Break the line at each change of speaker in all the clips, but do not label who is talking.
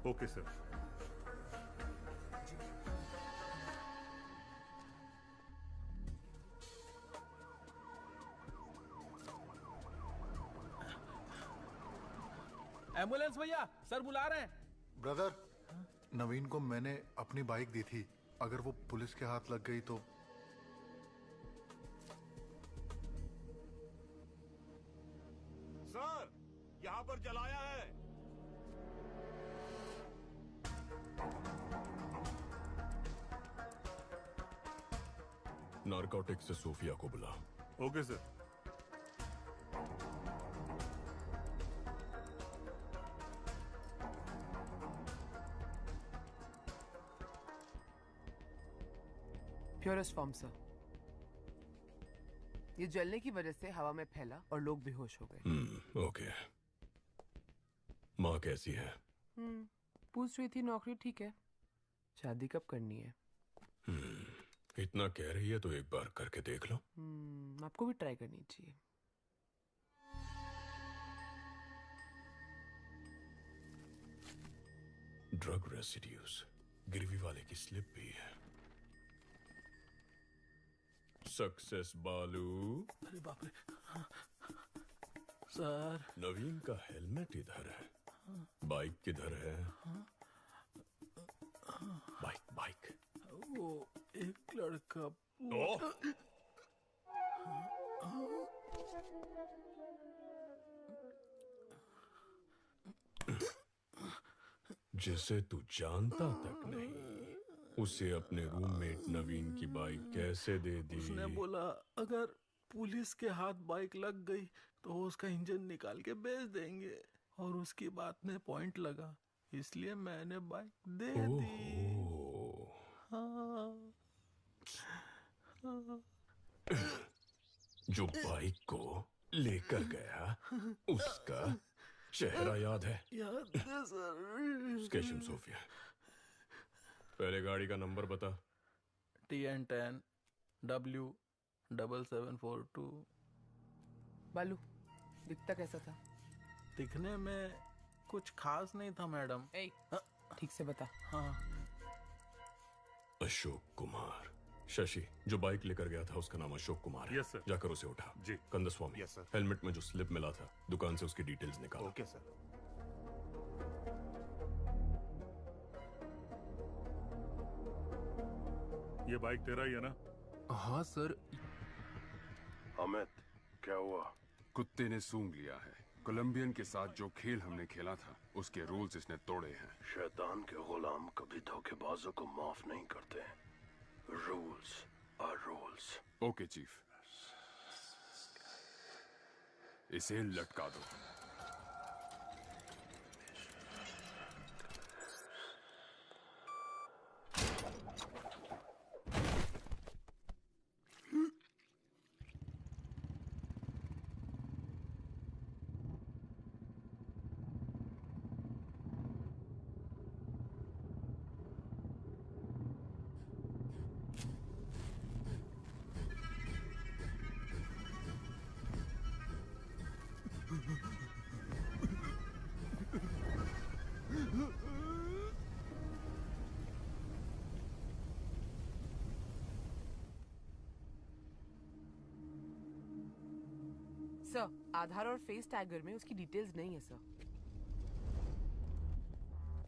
Okay sir.
Ambulance भैया, sir बुला रहे हैं।
ब्रदर, नवीन को मैंने अपनी बाइक दी थी, अगर वो पुलिस के हाथ लग गई तो।
सर, यहाँ पर जलाया है।
नारकोटिक से सोफिया को बुला।
Okay sir.
Purest form sir. ये जलने की वजह से हवा में फैला और लोग बेहोश हो गए।
ओके। माँ कैसी है?
पूछ रही थी, नौकरी ठीक है। शादी कब करनी है?
इतना कह रही है तो एक बार करके देख लो।
आपको भी ट्राई करनी चाहिए।
ड्रग रेसिड्यूज, गिरवी वाले की स्लिप भी है। सक्सेस बालू।
अरे बाप रे। सर,
नवीन का हेलमेट इधर है, बाइक किधर है? Bike bike.
वो एक लड़का।
जिसे तू जानता तक नहीं, उसे अपने रूममेट नवीन की बाइक कैसे दे दी?
उसने बोला अगर पुलिस के हाथ बाइक लग गई तो उसका इंजन निकाल के बेच देंगे, और उसकी बात में पॉइंट लगा, इसलिए मैंने बाइक दे दी। हाँ।
जो बाइक को लेकर गया उसका चेहरा याद है?
याद है सर।
स्केशम सोफिया, पहले गाड़ी का नंबर बता।
TN10 W7742।
बालू, दिखता कैसा था?
दिखने में कुछ खास नहीं था मैडम।
ठीक से बता।
हाँ।
अशोक कुमार। शशि, जो बाइक लेकर गया था उसका नाम अशोक कुमार है।
Yes sir.
जाकर उसे उठा।
जी।
कंदस्वामी।
Yes sir.
हेलमेट में जो स्लिप मिला था दुकान से उसकी डिटेल्स निकाल।
Okay sir. ये बाइक तेरा ही है ना?
हाँ सर।
अमित, क्या हुआ?
कुत्ते ने सूंघ लिया है। कोलंबियन के साथ जो खेल हमने खेला था उसके रूल्स इसने तोड़े हैं।
शैतान के गुलाम कभी धोखेबाजों को माफ नहीं करते। Rules are rules.
Okay chief, इसे लटका दो।
सर, आधार और फेस टैगर में उसकी डिटेल्स नहीं है सर।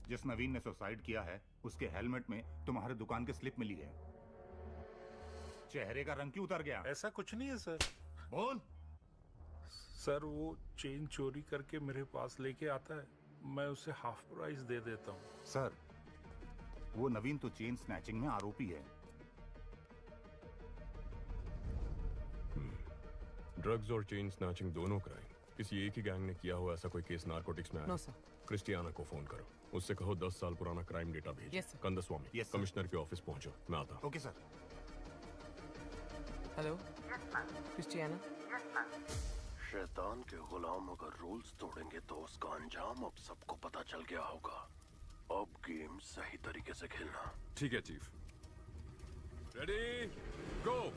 जिस नवीन ने सुसाइड किया है उसके हेलमेट में तुम्हारे दुकान की स्लिप मिली है। चेहरे का रंग क्यों उतर गया?
ऐसा कुछ नहीं है सर।
बोल।
सर, वो चेन चोरी करके मेरे पास लेके आता है, मैं उसे हाफ प्राइस दे देता हूँ।
सर, वो नवीन तो चेन स्नैचिंग में आरोपी है।
ड्रग्स और चेन स्नैचिंग दोनों क्राइम किसी एक ही गैंग ने किया हो, ऐसा कोई केस नारकोटिक्स में आया?
No sir.
क्रिस्टियाना को फोन करो, उससे कहो 10 साल पुराना क्राइम डेटा भेजो।
Yes, sir.
Kandaswamy,
Yes, sir.
Commissioner के ऑफिस पहुंचो, मैं आता हूं।
Okay sir.
Hello Christiana.
शैतान के गुलाम अगर रूल्स तोड़ेंगे तो उसका अंजाम अब सबको पता चल गया होगा। अब गेम सही तरीके से खेलना।
ठीक है चीफ। रेडी, गो।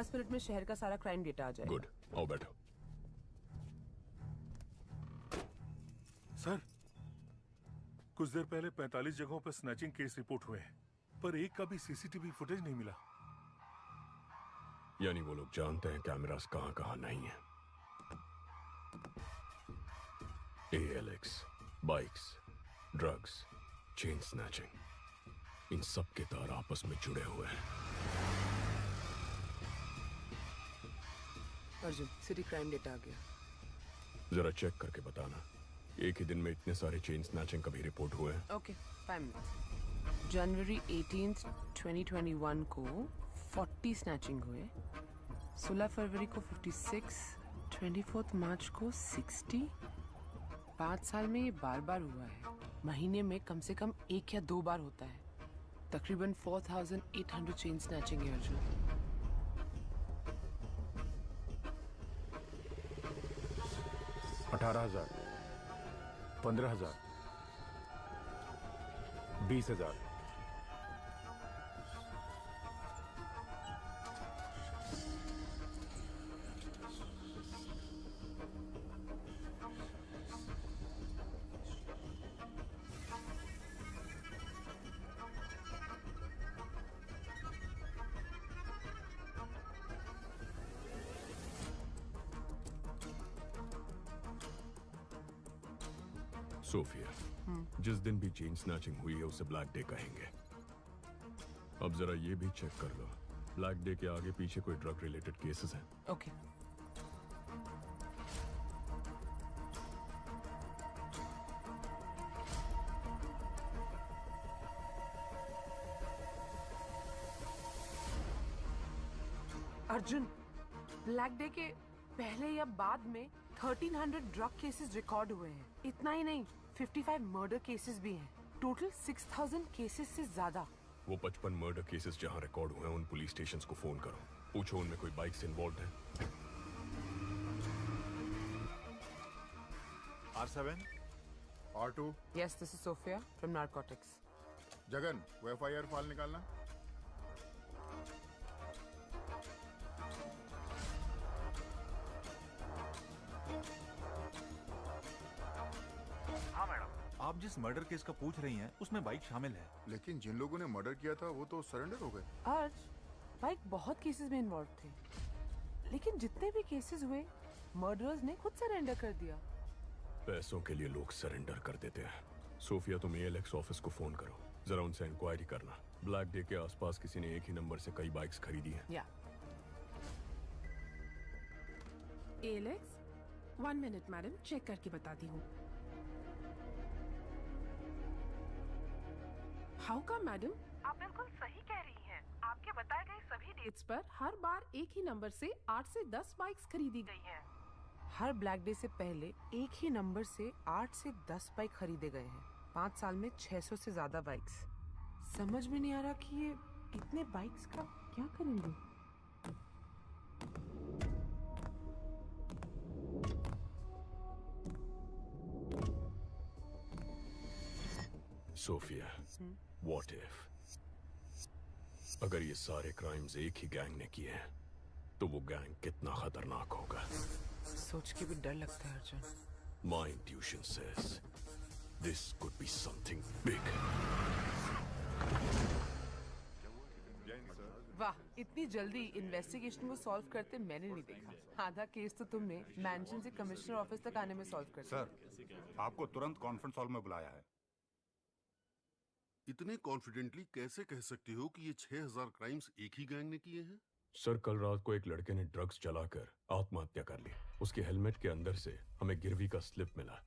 10 मिनट में शहर का सारा क्राइम डेटा आ जाएगा।
गुड, आओ बैठो।
सर, कुछ देर पहले 45 जगहों पर स्नैचिंग केस रिपोर्ट हुए हैं, पर एक का भी सीसीटीवी फुटेज नहीं मिला।
यानी वो लोग जानते हैं कैमरास कहां कहां नहीं है। ALX, bikes, drugs, chain snatching, इन सब के तार आपस में जुड़े हुए हैं।
अर्जुन, सिटी क्राइम डेटा आ गया।
जरा चेक करके बताना, एक ही दिन में इतने सारे चेन स्नैचिंग कभी रिपोर्ट हुए हैं?
Okay, 5 minute. जनवरी 18, 2021 को 40 स्नैचिंग हुए, 16 फरवरी को 56, 24 मार्च को 60। 5 साल में ये बार बार हुआ है। महीने में कम से कम 1 या 2 बार होता है। तकरीबन 4800 चेन स्नैचिंग है अर्जुन।
$18,000, $15,000, $20,000।
सोफिया, जिस दिन भी चेन स्नैचिंग हुई है उसे ब्लैक डे कहेंगे। अब जरा ये भी चेक कर लो, ब्लैक डे के आगे पीछे कोई ड्रग रिलेटेड केसेस हैं?
ओके। अर्जुन, ब्लैक डे के पहले या बाद में 1300 ड्रग केसेस रिकॉर्ड हुए हैं। इतना ही नहीं, 55 मर्डर केसेस भी हैं। टोटल 6000 केसेस से ज्यादा।
वो 55 मर्डर केसेस जहां रिकॉर्ड हुए हैं उन पुलिस स्टेशंस को फोन करो, पूछो उनमें कोई बाइक्स इन्वॉल्व है।
R7, R2,
Yes, this is Sophia from Narcotics.
Jagan, वो FIR फाइल निकालना।
आप जिस मर्डर केस का पूछ रही हैं उसमें बाइक शामिल है।
लेकिन जिन लोगों ने मर्डर किया था वो तो सरेंडर हो गए।
आज बाइक बहुत केसेस में इन्वॉल्व थे, लेकिन जितने भी केसेस हुए मर्डरर्स ने खुद सरेंडर कर दिया।
पैसों के लिए लोग सरेंडर कर देते हैं। सोफिया, तुम ALX ऑफिस को फोन करो, जरा उनसे इंक्वायरी करना। ब्लैक डे के आसपास किसी ने एक ही नंबर से कई बाइक्स खरीदी हैं।
या
ALX, 1 मिनट मैडम, चेक करके बताती हूँ। हाउ का मैडम? आप बिल्कुल सही कह रही हैं। आपके बताए गए सभी डेट्स पर हर बार एक ही नंबर से 8 से 10 बाइक्स खरीदी गई हैं।
हर ब्लैक डे से पहले एक ही नंबर से 8 से 10 बाइक खरीदे गए हैं। 5 साल में 600 से ज्यादा बाइक्स। समझ में नहीं आ रहा कि ये इतने बाइक्स का क्या करेंगे।
सोफिया, व्हाट इफ अगर ये सारे क्राइम्स एक ही गैंग ने किए हैं, तो वो गैंग कितना खतरनाक होगा।
सोच के भी डर लगता है Arjun.
My intuition says this could be something big.
वाह, इतनी जल्दी इन्वेस्टिगेशन को सॉल्व करते मैंने नहीं देखा। आधा केस तो तुमने मैंशन से कमिश्नर ऑफिस तक आने में सॉल्व कर दिया।
सर, आपको तुरंत कॉन्फ्रेंस हॉल में बुलाया है।
इतने कॉन्फिडेंटली कैसे कह सकते हो कि ये 6000 क्राइम्स एक ही गैंग ने किए हैं?
सर, कल रात को एक लड़के ने ड्रग्स चलाकर आत्महत्या कर ली। उसके हेलमेट के अंदर से हमें गिरवी का स्लिप मिला।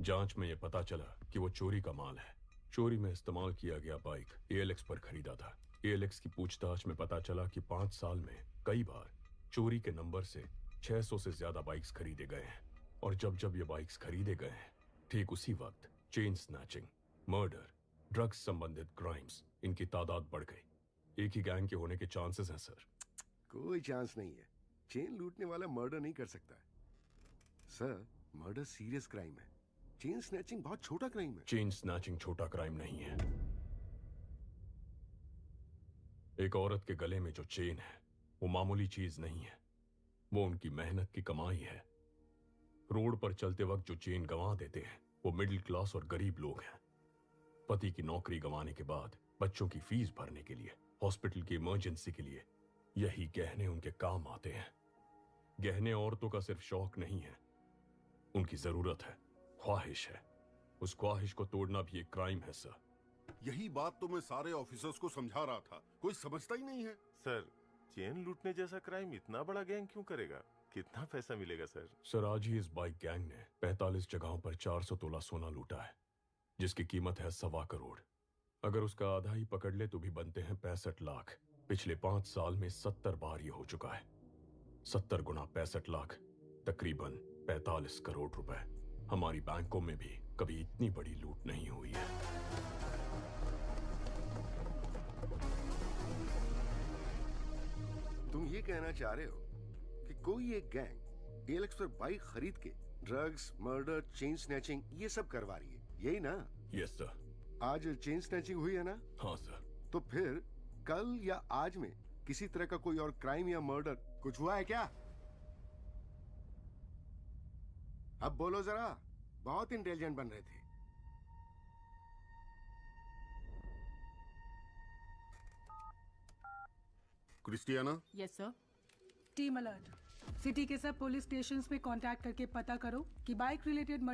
जांच में ये पता चला कि वो चोरी का माल है। चोरी में इस्तेमाल किया गया बाइक ALX पर खरीदा था। ALX की पूछताछ में पता चला कि 5 साल में कई बार चोरी के नंबर से 600 से ज्यादा बाइक्स खरीदे गए हैं। और जब जब ये बाइक्स खरीदे गए हैं, ठीक उसी वक्त चेन स्नैचिंग, मर्डर, ड्रग्स संबंधित क्राइम्स, इनकी तादाद बढ़ गई। एक ही गैंग के होने के चांसेस हैं सर।
कोई चांस नहीं है। चेन लूटने वाला मर्डर नहीं कर सकता है सर। मर्डर सीरियस क्राइम है। चेन स्नैचिंग बहुत छोटा क्राइम है।
चेन स्नैचिंग छोटा क्राइम नहीं है। एक औरत के गले में जो चेन है वो मामूली चीज नहीं है, वो उनकी मेहनत की कमाई है। रोड पर चलते वक्त जो चेन गंवा देते हैं वो मिडिल क्लास और गरीब लोग हैं। पति की नौकरी गंवाने के बाद बच्चों की फीस भरने के लिए, हॉस्पिटल की इमरजेंसी के लिए यही गहने उनके काम आते हैं। गहने औरतों का सिर्फ शौक नहीं है, उनकी जरूरत है, ख्वाहिश है। उस ख्वाहिश को तोड़ना भी एक क्राइम है सर।
यही बात तो मैं सारे ऑफिसर्स को समझा रहा था, कोई समझता ही नहीं है।
सर, चेन लूटने जैसा क्राइम इतना बड़ा गैंग क्यों करेगा? कितना पैसा मिलेगा सर?
सर, आज ही इस बाइक गैंग ने 45 जगहों पर 400 तोला सोना लूटा है, जिसकी कीमत है 1.25 करोड़। अगर उसका आधा ही पकड़ ले तो भी बनते हैं 65 लाख। पिछले 5 साल में 70 बार ये हो चुका है। 70 गुना 65 लाख, तकरीबन 45 करोड़ रुपए। हमारी बैंकों में भी कभी इतनी बड़ी लूट नहीं हुई है।
तुम ये कहना चाह रहे हो कि कोई एक गैंग डीएलएक्स पर बाइक खरीद के ड्रग्स, मर्डर, चेन स्नैचिंग ये सब करवा रही है, यही ना?
Yes sir.
आज चेन स्नैचिंग हुई है ना?
हाँ सर।
तो फिर कल या आज में किसी तरह का कोई और क्राइम या मर्डर कुछ हुआ है क्या? अब बोलो जरा, बहुत इंटेलिजेंट बन रहे थे।
Christiana?
Yes sir. Team alert, city के सब पुलिस स्टेशंस में कांटेक्ट करके पता करो कि बाइक रिलेटेड मर्डर